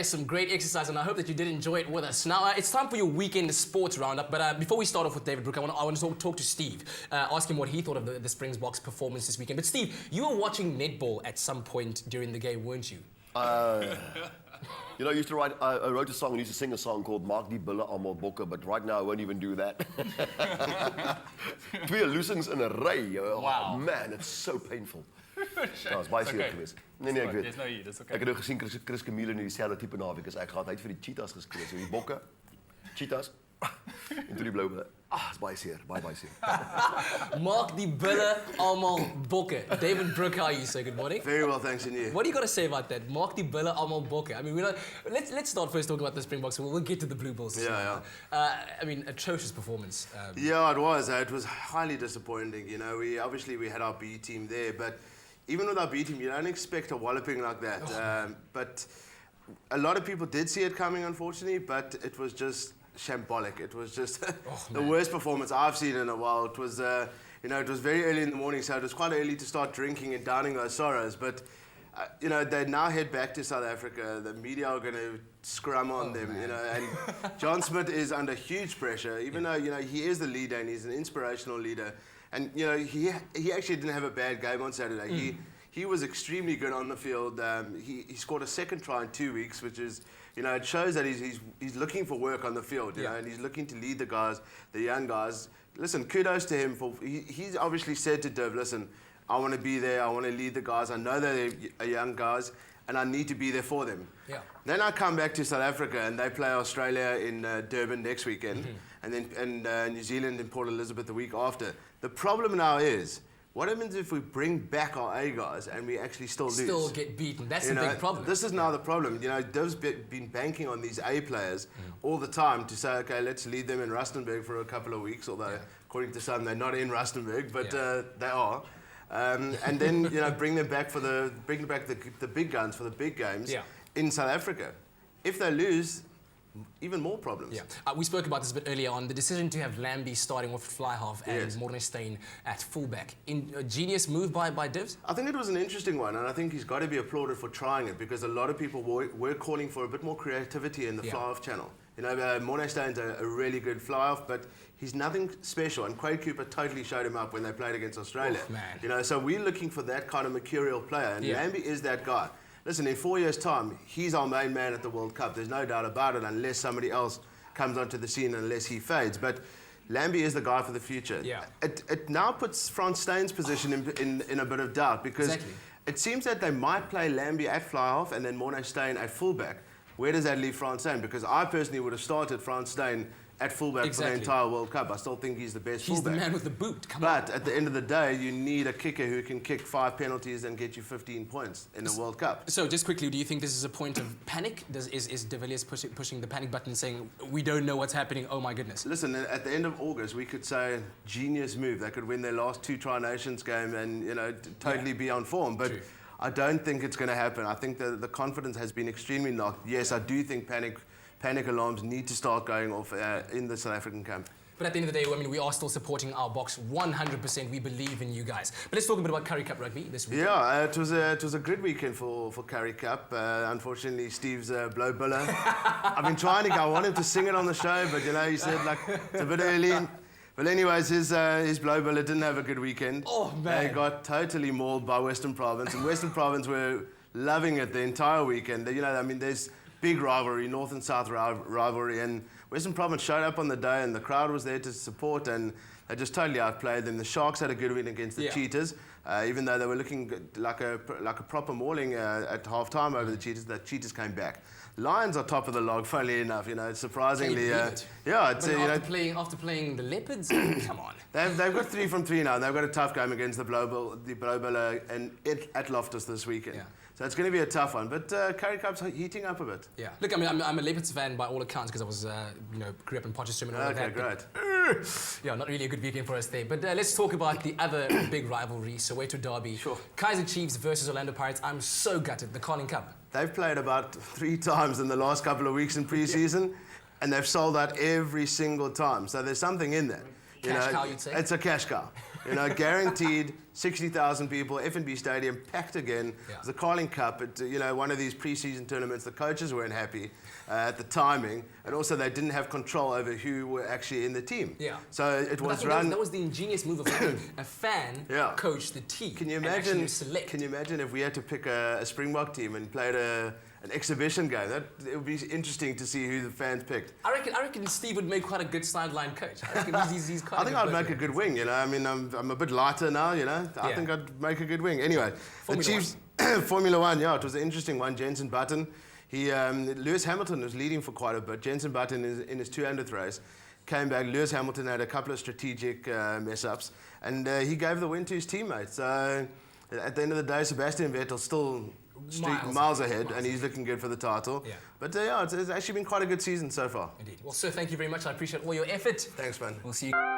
Some great exercise, and I hope that you did enjoy it with us. Now, it's time for your weekend sports roundup, but before we start off with David Brooke, I want to talk to Steve, ask him what he thought of the Springboks performance this weekend. But Steve, you were watching netball at some point during the game, weren't you? You know, I used to write, I wrote a song and used to sing a song called Maak die bulle almal bokke, but right now I won't even do that. Twee loosings in a ry. Wow. Oh, man, it's so painful. Ja, is baie seer geweest. Nee, ek weet. Dis nou hier, dis okay. Ek het nou gesien Chris Camille in dieselfde tipe naweek as ek gehad. Hy het vir die cheetahs geskryf, so die bokke, cheetahs en toe die blou bulle. Is baie seer, baie seer. Maak die bulle almal bokke. David Brooke, how are you, sir? Good morning. Very well, thanks, and you? What do you got to say about that? Maak die bulle almal bokke. I mean, let's start first talking about the Springboks. We'll get to the Blue Bulls. Yeah. I mean, atrocious performance. Yeah, it was. It was highly disappointing. You know, we had our B team there, but even with our B team, you don't expect a walloping like that. But a lot of people did see it coming, unfortunately, but it was just shambolic. It was just the worst performance I've seen in a while. It was, you know, it was very early in the morning, so it was quite early to start drinking and downing those sorrows. But you know, they now head back to South Africa. The media are going to scrum on them, you know. And John Smith is under huge pressure, even though you know he is the leader and he's an inspirational leader. And you know, he actually didn't have a bad game on Saturday. He was extremely good on the field. He scored a second try in 2 weeks, which is, you know, it shows that he's looking for work on the field, you know, and he's looking to lead the guys, the young guys. Listen, kudos to him for he's obviously said to Div, listen, I want to be there, I want to lead the guys. I know that they're young guys, and I need to be there for them. Yeah. Then I come back to South Africa, and they play Australia in Durban next weekend, and then New Zealand in Port Elizabeth the week after. The problem now is, what happens if we bring back our A guys and we actually still lose? Still get beaten. That's You the know, big problem. This is now the problem. You know, Div's been banking on these A players all the time to say, okay, let's lead them in Rustenburg for a couple of weeks, although according to some they're not in Rustenburg, but they are. And then you know, bring back the big guns for the big games in South Africa. If they lose, even more problems. Yeah, we spoke about this a bit earlier on. The decision to have Lambie starting off at fly half and Morgenstein at fullback. A genius move by Divs? I think it was an interesting one, and I think he's got to be applauded for trying it, because a lot of people were calling for a bit more creativity in the fly-off channel. You know, Morgenstein's a really good fly-off, but he's nothing special, and Quade Cooper totally showed him up when they played against Australia. Man. You know, so we're looking for that kind of mercurial player, and Lambie is that guy. Listen, in 4 years' time, he's our main man at the World Cup. There's no doubt about it, unless somebody else comes onto the scene, unless he fades. But Lambie is the guy for the future. Yeah. It now puts Frans Stein's position in a bit of doubt, because it seems that they might play Lambie at fly-half and then Morne Steyn at fullback. Where does that leave Frans Steyn? Because I personally would have started Frans Steyn at fullback for the entire World Cup. I still think he's the best fullback. He's the man with the boot. But at the end of the day, you need a kicker who can kick 5 penalties and get you 15 points in the World Cup. So just quickly, do you think this is a point of panic? Is De Villiers pushing the panic button and saying, we don't know what's happening, oh my goodness? Listen, at the end of August, we could say, genius move. They could win their last 2 Tri-Nations game and, you know, totally be on form. But I don't think it's going to happen. I think the confidence has been extremely knocked. Yes, I do think panic alarms need to start going off in the South African camp. But at the end of the day, I mean, we are still supporting our box 100%. We believe in you guys. But let's talk a bit about Currie Cup rugby this weekend. Yeah, it was a good weekend for Currie Cup. Unfortunately, Steve's blow buller. I've been trying to go. I want him to sing it on the show, but you know, he said like it's a bit early. But anyways, his blow buller didn't have a good weekend. Oh man! They got totally mauled by Western Province, and Western Province were loving it the entire weekend. You know, I mean, there's big rivalry, North and South rivalry, and Western Province showed up on the day, and the crowd was there to support, and they just totally outplayed them. The Sharks had a good win against the Cheetahs, even though they were looking like a proper mauling at half-time over the Cheetahs. The Cheetahs came back. Lions are top of the log, funnily enough. You know, surprisingly, it's after playing the Leopards, come on. They've got 3 from 3 now, and they've got a tough game against the Blowbuller and at Loftus this weekend. Yeah. So it's going to be a tough one, but Currie Cup's heating up a bit. Yeah. Look, I mean, I'm a Leopards fan by all accounts because I was, you know, grew up in Potchefstroom and all of that. Okay, great. Yeah, not really a good weekend for us there. But let's talk about the other big rivalry, Soweto Derby. Sure. Kaizer Chiefs versus Orlando Pirates. I'm so gutted. The Carling Cup. They've played about 3 times in the last couple of weeks in pre-season, and they've sold out every single time. So there's something in there. Cash cow, you'd say? It's a cash cow. You know, guaranteed 60,000 people, F&B Stadium packed again. Yeah. It was the Carling Cup, you know, one of these pre-season tournaments. The coaches weren't happy at the timing, and also they didn't have control over who were actually in the team. Yeah. So it But I was think run. that was the ingenious move of having a fan Yeah. coach the team. Can you and imagine? actually select? Can you imagine if we had to pick a Springbok team and played an exhibition game? It would be interesting to see who the fans picked. I reckon Steve would make quite a good sideline coach. I reckon he's quite I think I'd make a good wing. You know, I mean, I'm a bit lighter now. You know, I Yeah. think I'd make a good wing. Anyway, Formula the Chiefs Formula One. Yeah, it was an interesting one. Jenson Button. Lewis Hamilton was leading for quite a bit. Jenson Button in his 200th race came back. Lewis Hamilton had a couple of strategic mess-ups, and he gave the win to his teammate. So at the end of the day, Sebastian Vettel's still miles ahead, and he's looking good for the title. Yeah. But yeah, it's actually been quite a good season so far. Indeed. Well, sir, thank you very much. I appreciate all your effort. Thanks, man. We'll see you.